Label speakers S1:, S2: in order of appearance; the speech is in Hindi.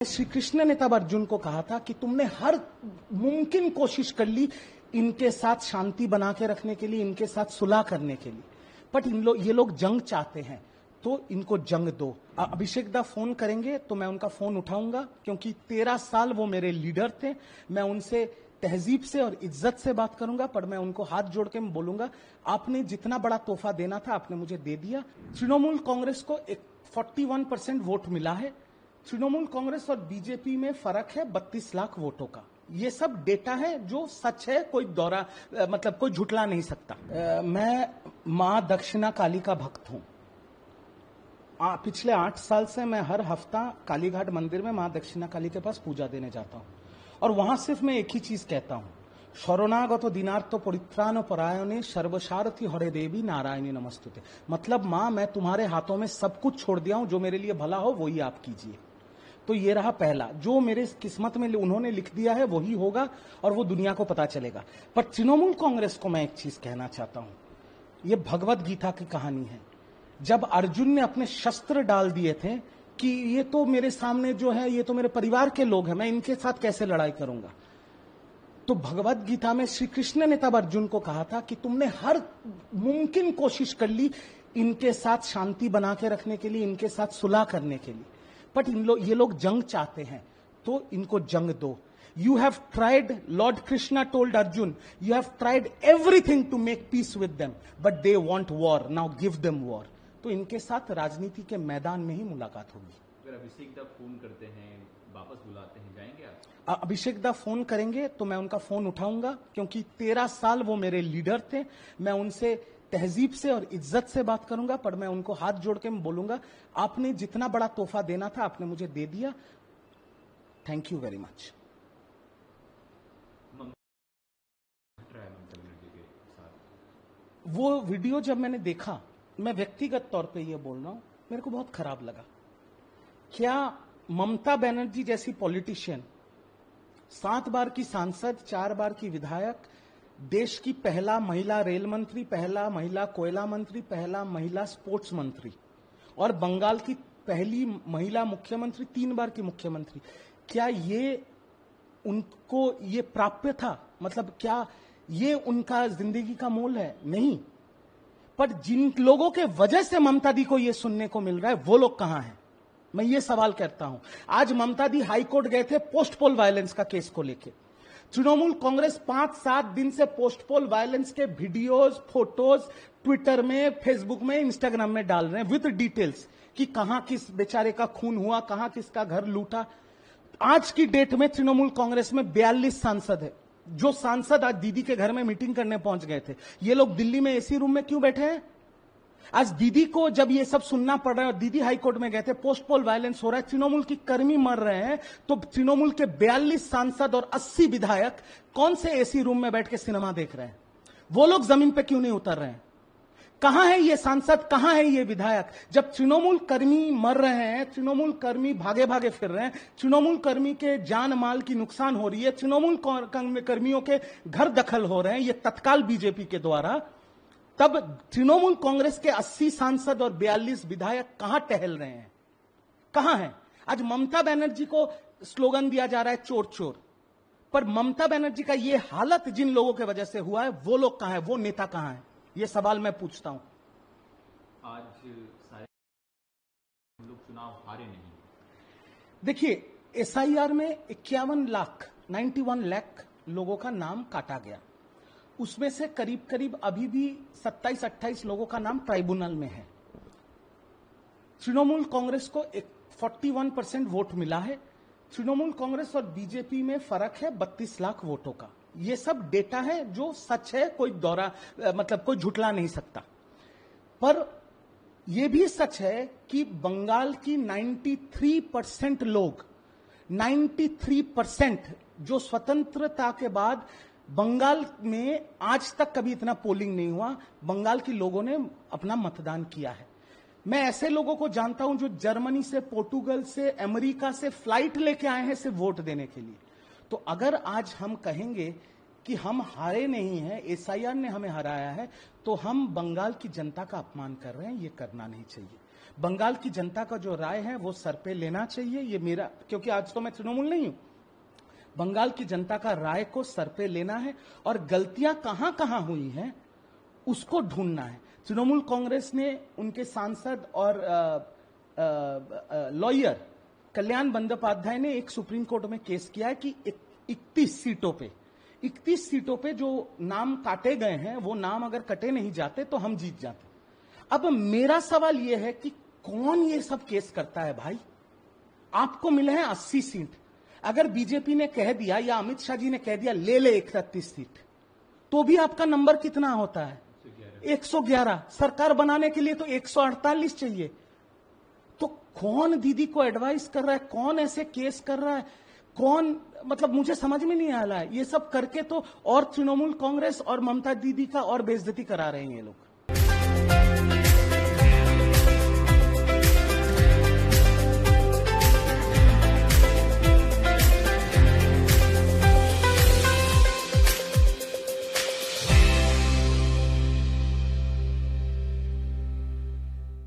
S1: श्री कृष्ण ने तब अर्जुन को कहा था कि तुमने हर मुमकिन कोशिश कर ली इनके साथ शांति बना के रखने के लिए, इनके साथ सुलह करने के लिए, बट ये लोग जंग चाहते हैं तो इनको जंग दो। अभिषेक दा फोन करेंगे तो मैं उनका फोन उठाऊंगा, क्योंकि 13 साल वो मेरे लीडर थे। मैं उनसे तहजीब से और इज्जत से बात करूंगा, पर मैं उनको हाथ जोड़ के बोलूंगा आपने जितना बड़ा तोहफा देना था आपने मुझे दे दिया। तृणमूल कांग्रेस को 41% वोट मिला है। तृणमूल कांग्रेस और बीजेपी में फर्क है 32 लाख वोटों का। ये सब डेटा है जो सच है, कोई कोई झुटला नहीं सकता। मैं मां दक्षिणा काली का भक्त हूं। पिछले 8 साल से मैं हर हफ्ता कालीघाट मंदिर में मां दक्षिणा काली के पास पूजा देने जाता हूं, और वहां सिर्फ मैं एक ही चीज कहता हूं, शरणागत दीनार्थ परित्राण परायणे सर्वसारथी हरे देवी नारायणी नमस्तुते। मतलब मां, मैं तुम्हारे हाथों में सब कुछ छोड़ दिया हूं, जो मेरे लिए भला हो वही आप कीजिए। तो ये रहा पहला, जो मेरे किस्मत में उन्होंने लिख दिया है वही होगा और वो दुनिया को पता चलेगा। पर तृणमूल कांग्रेस को मैं एक चीज कहना चाहता हूं, ये भगवत गीता की कहानी है। जब अर्जुन ने अपने शस्त्र डाल दिए थे कि ये तो मेरे सामने जो है ये तो मेरे परिवार के लोग हैं, मैं इनके साथ कैसे लड़ाई करूंगा, तो भगवत गीता में श्री कृष्ण ने तब अर्जुन को कहा था कि तुमने हर मुमकिन कोशिश कर ली इनके साथ शांति बना के रखने के लिए, इनके साथ सुलह करने के लिए, बट ये लोग जंग चाहते हैं तो इनको जंग दो। You have tried, Lord Krishna told Arjun, you have tried everything to make peace with them, but they want war. Now give them war. तो इनके साथ राजनीति के मैदान में ही मुलाकात होगी।
S2: अगर अभिषेक दा फोन करते हैं, वापस बुलाते हैं, जाएंगे आप?
S1: अभिषेक दा फोन करेंगे तो मैं उनका फोन उठाऊंगा, क्योंकि 13 साल वो मेरे लीडर थे। मैं उनसे तहजीब से और इज्जत से बात करूंगा, पर मैं उनको हाथ जोड़ के बोलूंगा आपने जितना बड़ा तोहफा देना था आपने मुझे दे दिया। Thank you very much. वो वीडियो जब मैंने देखा, मैं व्यक्तिगत तौर पे ये बोल रहा हूं, मेरे को बहुत खराब लगा। क्या ममता बनर्जी जैसी पॉलिटिशियन, 7 बार की सांसद, 4 बार की विधायक, देश की पहला महिला रेल मंत्री, पहला महिला कोयला मंत्री, पहला महिला स्पोर्ट्स मंत्री, और बंगाल की पहली महिला मुख्यमंत्री, 3 बार की मुख्यमंत्री, क्या ये उनको ये प्राप्य था? मतलब क्या ये उनका जिंदगी का मोल है? नहीं। पर जिन लोगों के वजह से ममता दी को ये सुनने को मिल रहा है वो लोग कहां हैं? मैं ये सवाल करता हूं। आज ममता दी हाईकोर्ट गए थे पोस्ट पोल वायलेंस का केस को लेकर। तृणमूल कांग्रेस 5-7 दिन से पोस्ट पोल वायलेंस के वीडियोस, फोटोज ट्विटर में, फेसबुक में, इंस्टाग्राम में डाल रहे हैं विद डिटेल्स कि कहां किस बेचारे का खून हुआ, कहां किसका घर लूटा। आज की डेट में तृणमूल कांग्रेस में 42 सांसद है। जो सांसद आज दीदी के घर में मीटिंग करने पहुंच गए थे, ये लोग दिल्ली में एसी रूम में क्यों बैठे हैं? आज दीदी को जब ये सब सुनना पड़ रहा है और दीदी हाईकोर्ट में गए थे, पोस्ट पोल वायलेंस हो रहा है, तृणमूल की कर्मी मर रहे हैं, तो तृणमूल के 42 सांसद और 80 विधायक कौन से एसी रूम में बैठ के सिनेमा देख रहे हैं? वो लोग जमीन पे क्यों नहीं उतर रहे हैं? कहां है ये सांसद, कहां है ये विधायक? जब तृणमूल कर्मी मर रहे हैं, तृणमूल कर्मी भागे भागे फिर रहे हैं, तृणमूल कर्मी के जान माल की नुकसान हो रही है, तृणमूल कर्मियों के घर दखल हो रहे हैं ये तत्काल बीजेपी के द्वारा, तब तृणमूल कांग्रेस के 80 सांसद और 42 विधायक कहां टहल रहे हैं? कहां हैं? आज ममता बनर्जी को स्लोगन दिया जा रहा है चोर चोर, पर ममता बनर्जी का ये हालत जिन लोगों के वजह से हुआ है वो लोग कहां है, वो नेता कहां है? ये सवाल मैं पूछता हूं।
S2: आज सारे लोग चुनाव हारे नहीं।
S1: देखिए, एसआईआर में 91 लाख लोगों का नाम काटा गया। उसमें से करीब करीब अभी भी 27-28 लोगों का नाम ट्राइब्यूनल में है। तृणमूल कांग्रेस को 41% वोट मिला है। तृणमूल कांग्रेस और बीजेपी में फर्क है 32 लाख वोटों का। ये सब डेटा है जो सच है, कोई कोई झुटला नहीं सकता। पर यह भी सच है कि बंगाल की 93% लोग, 93% जो स्वतंत्रता के बाद बंगाल में आज तक कभी इतना पोलिंग नहीं हुआ, बंगाल के लोगों ने अपना मतदान किया है। मैं ऐसे लोगों को जानता हूं जो जर्मनी से, पोर्टुगल से, अमेरिका से फ्लाइट लेके आए हैं सिर्फ वोट देने के लिए। तो अगर आज हम कहेंगे कि हम हारे नहीं हैं, एसआईआर ने हमें हराया है, तो हम बंगाल की जनता का अपमान कर रहे हैं। ये करना नहीं चाहिए। बंगाल की जनता का जो राय है वो सर पे लेना चाहिए, ये मेरा, क्योंकि आज तो मैं तृणमूल नहीं हूं। बंगाल की जनता का राय को सर पे लेना है और गलतियां कहां कहां हुई हैं उसको ढूंढना है। तृणमूल कांग्रेस ने उनके सांसद और लॉयर कल्याण बंदोपाध्याय ने एक सुप्रीम कोर्ट में केस किया है कि 31 सीटों पे जो नाम काटे गए हैं वो नाम अगर कटे नहीं जाते तो हम जीत जाते। अब मेरा सवाल यह है कि कौन ये सब केस करता है भाई? आपको मिले हैं 80 सीट, अगर बीजेपी ने कह दिया या अमित शाह जी ने कह दिया ले ले 31 सीट, तो भी आपका नंबर कितना होता है? 111। सरकार बनाने के लिए तो 148 चाहिए। तो कौन दीदी को एडवाइस कर रहा है, कौन ऐसे केस कर रहा है, कौन, मतलब मुझे समझ में नहीं आ रहा है। ये सब करके तो और तृणमूल कांग्रेस और ममता दीदी का और बेइज्जती करा रहे हैं ये लोग।